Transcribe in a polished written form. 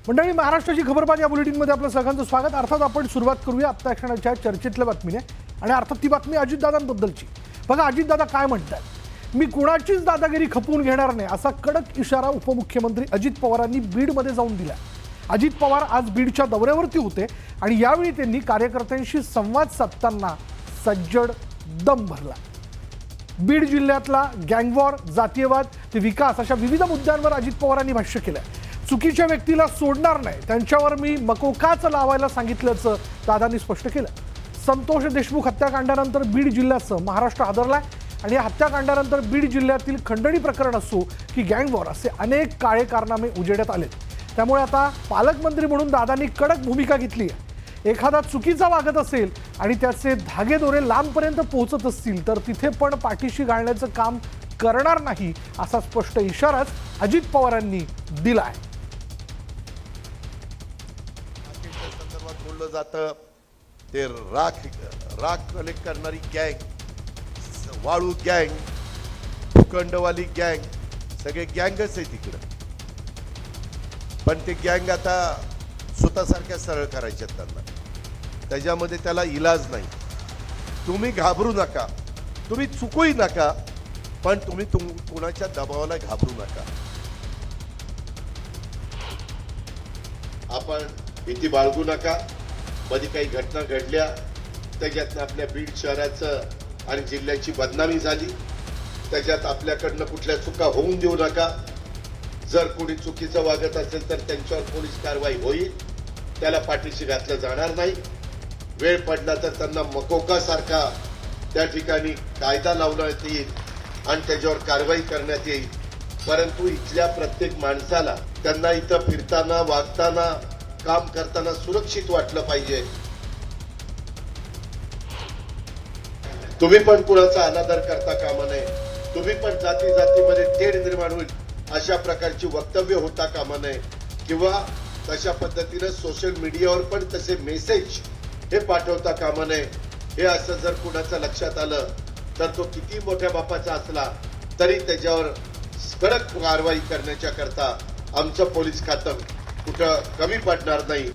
मंडळी, महाराष्ट्राची खबरबाज या बुलेटिनमध्ये आपलं सगळ्यांचं स्वागत। अर्थात आपण सुरुवात करूया आत्ता क्षणाच्या चर्चेतल्या बातमीने आणि अर्थात ती बातमी अजितदादांबद्दलची। बघा, अजितदादा काय म्हणतात, मी कुणाचीच दादागिरी खपवून घेणार नाही असा कडक इशारा उपमुख्यमंत्री अजित पवारांनी बीडमध्ये जाऊन दिला। अजित पवार आज बीडच्या दौऱ्यावरती होते आणि यावेळी त्यांनी कार्यकर्त्यांशी संवाद साधताना सज्जड दम भरला। बीड जिल्ह्यातला गँगवॉर, जातीयवाद ते विकास अशा विविध मुद्द्यांवर अजित पवारांनी भाष्य केलं। चुकीच्या व्यक्तीला सोडणार नाही, त्यांच्यावर मी मकोकाच लावायला सांगितल्याचं दादांनी स्पष्ट केलं। संतोष देशमुख हत्याकांडानंतर बीड जिल्ह्याचं महाराष्ट्र हादरलाय आणि या हत्याकांडानंतर बीड जिल्ह्यातील खंडणी प्रकरण असो की गँगवॉर असे अनेक काळे कारनामे उजेडात आलेत। त्यामुळे आता पालकमंत्री म्हणून दादांनी कडक भूमिका घेतली आहे। एखादा चुकीचा वागत असेल आणि त्याचे धागेदोरे लांबपर्यंत पोहोचत असतील तर तिथे पण पाठीशी घालण्याचं काम करणार नाही असा स्पष्ट इशाराच अजित पवारांनी दिला आहे। बोललं जातं ते राख कलेक्ट करणारी गँग, वाळू गँग, भूखंडवाली गँग, सगळे गँगच आहे तिकडं। पण ते गँग आता स्वतःसारख्या सरळ करायच्यात त्यांना, त्याच्यामध्ये त्याला इलाज नाही। तुम्ही घाबरू नका, तुम्ही चुकूही नका, पण तुम्ही कुणाच्या दबावाला घाबरू नका। आपण भीती बाळगू नका। मध्ये काही घटना घडल्या, त्याच्यात आपल्या बीड शहराचं आणि जिल्ह्याची बदनामी झाली, त्याच्यात आपल्याकडनं कुठल्या चुका होऊन देऊ नका। जर कोणी चुकीचं वागत असेल तर त्यांच्यावर पोलीस कारवाई होईल, त्याला पाठीशी घातलं जाणार नाही। वेळ पडला तर त्यांना मकोका सारखा त्या ठिकाणी कायदा लावण्यात येईल आणि त्याच्यावर कारवाई करण्यात येईल। परंतु इथल्या प्रत्येक माणसाला त्यांना इथं फिरताना, वागताना, काम करताना सुरक्षित वाटलं पाहिजे। तुम्ही पण कुणाचा अनादर करता कामा नये, तुम्ही पण जाती जातीमध्ये तेढ निर्माण होईल अशा प्रकारची वक्तव्य होता कामा नये, किंवा तशा पद्धतीने सोशल मीडियावर पण तसे मेसेज हे पाठवता कामा नये। हे असं जर कुणाचं लक्षात आलं तर तो किती मोठ्या बापाचा असला तरी त्याच्यावर कडक कारवाई करण्याच्या करता आमचं पोलीस खातं कुठं कमी पडणार नाही।